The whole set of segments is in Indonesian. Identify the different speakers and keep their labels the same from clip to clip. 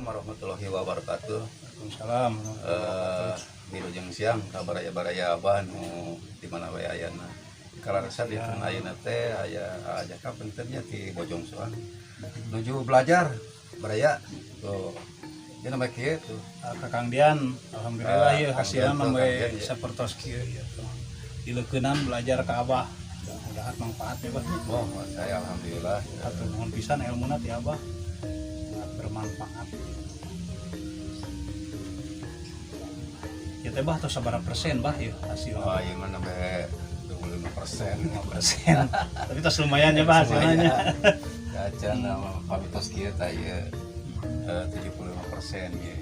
Speaker 1: Warahmatullahi wabarakatuh.
Speaker 2: Waalaikumsalam.
Speaker 1: Wilujeng siang kabaraya-baraya abah nu di mana we ayana. Kararasa di tengah ayeuna teh aya ajakan pentingnya ti Bojong Soang nuju belajar baraya tuh. Dia nama kieu tuh.
Speaker 2: Kakang Dian, alhamdulillah ya hasilna sampai sapertos kieu ya. Dileukeunnan belajar ka Abah. Mudah-mudahan manfaat ya Bah.
Speaker 1: Oh, saya alhamdulillah.
Speaker 2: Hatur nuhun pisan ilmuna ti Abah. Bermanfaat. Ya teh Bah tos sabaraha persen Bah ya hasilna.
Speaker 1: Oh, ieu mah sampai 25%.
Speaker 2: 5%. Tapi tos lumayan ya Bah hasilnya.
Speaker 1: Kaca nama pabitos kieu teh ieu 75% ya.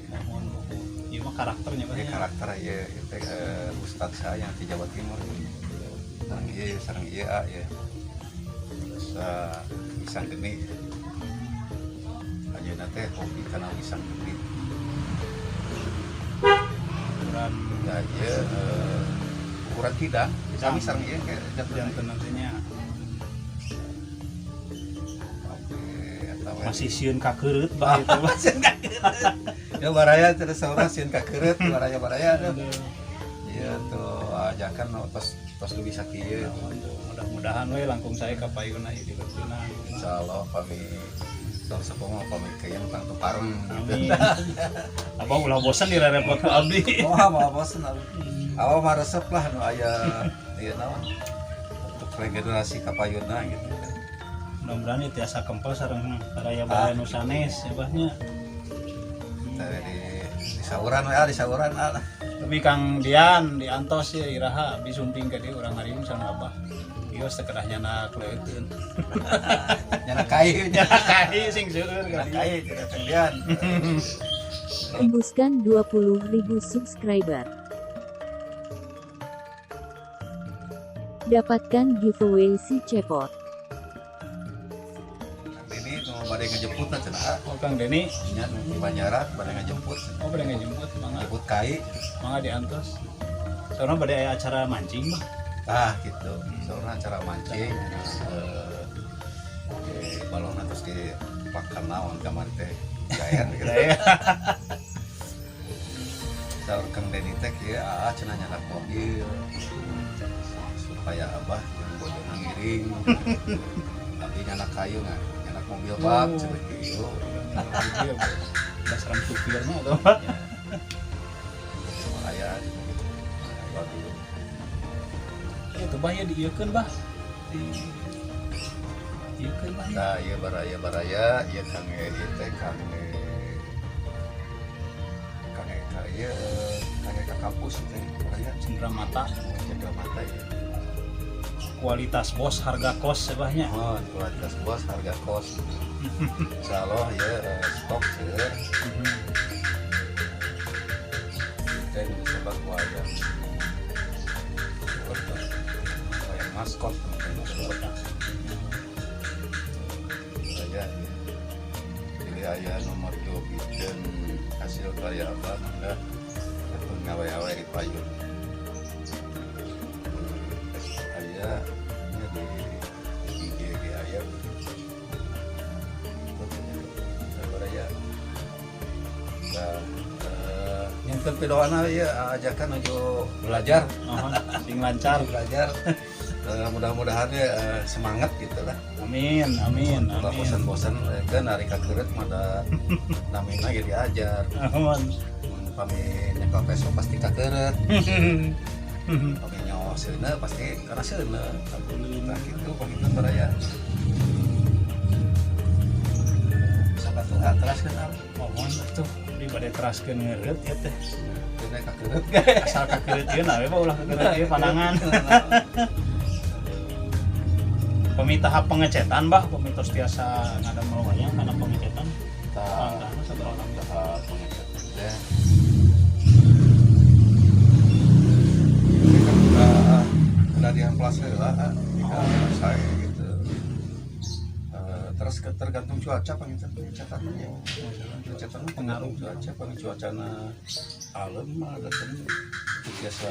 Speaker 2: Ieu mah karakternya Bah.
Speaker 1: Karakter ya teh ustad saya di Jawa Timur. Sareng ieu ya. Terus pisang geni. Ayeuna teh hobi kana pisang geni. Ya ieu ukuran kidang, kami sareng ieu ke
Speaker 2: janten nantinya. Masih sieun ka keureut Bah itu Bah.
Speaker 1: Ya baraya terus saurang sieun ka keureut baraya ya tuh ajakan tos lebih bisa kieu.
Speaker 2: Mudah-mudahan we langkung saya ka payuna ieu dileukeunna.
Speaker 1: Insyaallah kami tong sepomo kami keun tang tepareng.
Speaker 2: Amin. Abah ulah bosan direrepot ku abdi.
Speaker 1: Oh, abah bosan abdi. Awal mah resep lah nu aya ieu naon untuk regenerasi ka payuna gitu.
Speaker 2: Mudah-mudahan ieu tiasa kempel sareng baraya-baraya nu sanes ya Bahnya.
Speaker 1: Di sauran we di sauran.
Speaker 2: Tapi Kang Dian diantos ya iraha abdi sumping ka dieu urang ngariung sama Abah. Ieu sekedah nyana kleueun.
Speaker 1: Nyana kai
Speaker 2: Sing seueur ka dieu.
Speaker 1: kai kemudian.
Speaker 3: Tembuskan 20.000 subscriber. Dapatkan giveaway si Cepot.
Speaker 1: Ini nu bade ngejemput cenah.
Speaker 2: Oh Kang Deni
Speaker 1: Nya nu di Banjaran bade ngejemput.
Speaker 2: oh bade ngajemput mangga
Speaker 1: Jemput kai.
Speaker 2: mangga diantos. Soalnya bade aya acara mancing Bah.
Speaker 1: Tah gitu. Soalnya acara mancing balona terus dipakan naon kamar teh. Gaer gitu. Saur Kang Deni teh kieu cenah nyanak mobil. Supaya Abah yang bojong ngiring. Abdi nyanak kayu nyanak mobil bak cenah kieu.
Speaker 2: Iya, dasar supirnya atau apa?
Speaker 1: Aya bagus.
Speaker 2: Itu Bah ya dieukeun Bah. Dieukeun Bah.
Speaker 1: Nah, ieu baraya ieu Kang ieu teh Kang ka kampus teh baraya
Speaker 2: Cendera mata,
Speaker 1: jaga mata ya.
Speaker 2: kualitas bos, harga kos sebahnya.
Speaker 1: Oh, kualitas bos harga kos. Insyaallah ya stok seueur. Teh sebab wayang. Wayang maskot saya pilih aya nomor 2 bikin hasil karya apa mangga ngawe-awe di payun aya di IG aya ya dan yang terpedoana ya ajakan aja belajar
Speaker 2: Sing lancar.
Speaker 1: belajar mudah-mudahan ya semangat gitu lah.
Speaker 2: Amin, amin,
Speaker 1: Kalau
Speaker 2: amin.
Speaker 1: bosan-bosan kan hari kakeureut mah namina ge diajar.
Speaker 2: Aman.
Speaker 1: Pami nyekel peso pasti kakeureut. Pami nyawa seuna pasti karena seuna. Nah gitu pagitan baraya. Sabat teraskeun al.
Speaker 2: Mohon atuh di bade teraskeun ngeureut ya teh.
Speaker 1: Dina kakeureut.
Speaker 2: Asal kakeureut ieu na we mah ulah kakeureut ieu panangan. Pemi tahap pengecetan Bah, pemi tos tiasa ngadamel wayang kana pengecetan.
Speaker 1: Tahap pengecetan teh. amplas heula saya gitu. Terus tergantung cuaca panginten catatnya. Catatnya pengaruh cuaca, cuacana alam mah datang biasa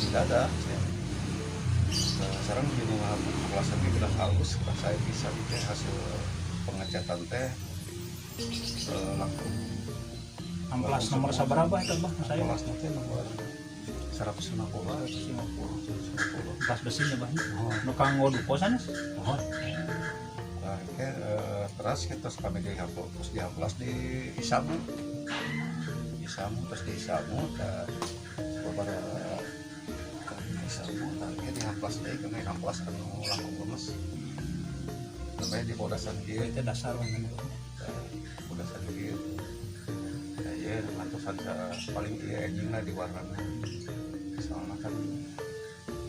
Speaker 1: di dada. Sekarang di rumah kelas ini udah halus, saya bisa bikin hasil pengecatan teh langsung.
Speaker 2: Amplas nomor saberapa itu Bang? Saya
Speaker 1: Amplas nanti nomor 150.
Speaker 2: amplas besinya Bang. Nu kanggo dupo sanes.
Speaker 1: Nah, terus kita kami terus diamplas di isamu terus di isamu beberapa isamu tadi diamplas deh kami amplas anu langkung lemes sampai di bodasan dia
Speaker 2: Itu dasar kan.
Speaker 1: bodasan dia ya mantusan paling dia enjingna di warna soalnya kan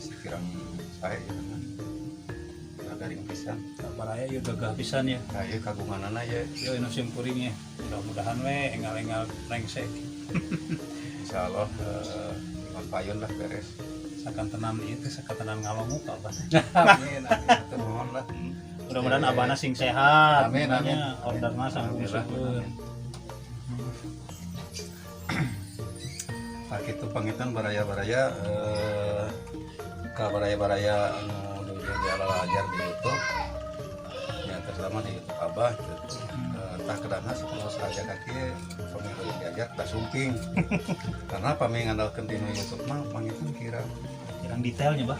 Speaker 1: sekirang saya gitu kan garing pisan
Speaker 2: Baraya ieu gagah pisan ya.
Speaker 1: kayak kagunganana ya
Speaker 2: Yo anu simpuring ya. Mudah-mudahan we engal-engal rengsek.
Speaker 1: insyaallah payun lah beres
Speaker 2: Sakan tenan itu sakan tenan ngalongu ka Bang.
Speaker 1: amin amin mohon lah
Speaker 2: Mudah-mudahan abana sing sehat.
Speaker 1: Amin, amin.
Speaker 2: Orderna sanggup
Speaker 1: Alhamdulillah.
Speaker 2: syukur.
Speaker 1: Nah gitu pangitan baraya-baraya ka baraya-baraya anu di ajar di YouTube ya terutama di YouTube Abah gitu. Entah kedana sepuluh saja kaki paminggu diajar tak sumping karena paming ngandalkeun di YouTube mah pangitan
Speaker 2: Kirang detailnya Bang.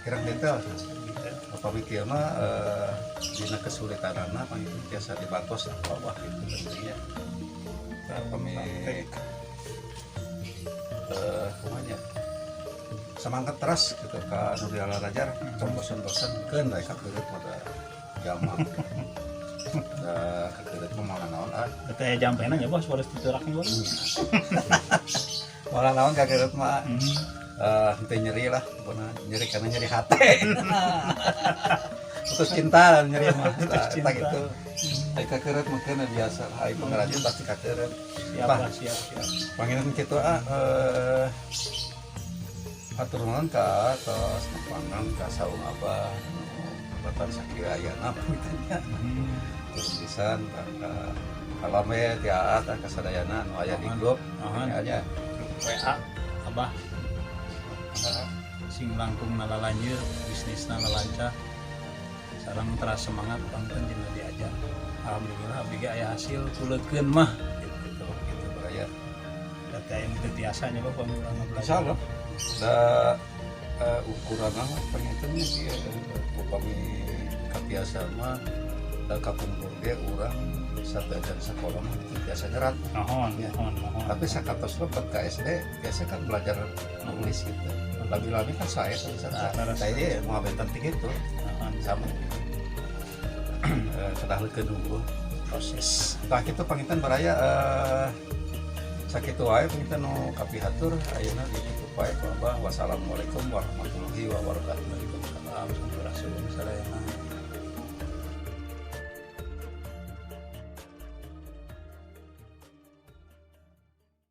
Speaker 1: kirang detail apa mikir mah dina kesulitanana pangitan biasa dibantos apa gitu tentunya kami kumanya semangat terus gitu ka anu dialarajar tong bosan-bosan keun bae kakeureut mah jama kakeureut mah malah naon
Speaker 2: Teh jampena nya Bos, harus dituraknya Bos.
Speaker 1: malah naon kakeureut mah henteu nyeri lah pokona nyeri karena nyeri hati putus cinta nyeri mah tak gitu ai kakeureut mah keun biasa ai pengrajin pasti kakeureut
Speaker 2: Siap.
Speaker 1: pangitan kitu atur nuhun ka atas pangan ka saung abah batan sakirayana pangitanya terus pisan ka kalame tiaat ka sadayana anu aya di grup nya
Speaker 2: WA Abah sing langkung nalalanjeur bisnisna lancar. Sareng teras semangat pangkeun dina diajar. Alhamdulillah abdi ge aya hasil tuleukeun mah.
Speaker 1: gitu beraya
Speaker 2: Data yang teu tiasanya Bang pamula belajar.
Speaker 1: insyaallah da ukuran mah pangitannya sih upami kabiasa mah da kapumpul ge urang sadajan sakola mah biasa nyerat
Speaker 2: Mohon.
Speaker 1: tapi sakatos lepat ke SD biasa kan belajar nulis gitu lebih-lebih kan saya dia mau bentar gitu sama kedah kedua
Speaker 2: Proses.
Speaker 1: nah itu pangitan baraya sakitu wae pangitan nu kapihatur ayeuna ditutup wae ku Abah wassalamualaikum warahmatullahi wabarakatuh.
Speaker 2: Waalaikumsalam. Sampurasun sadayana.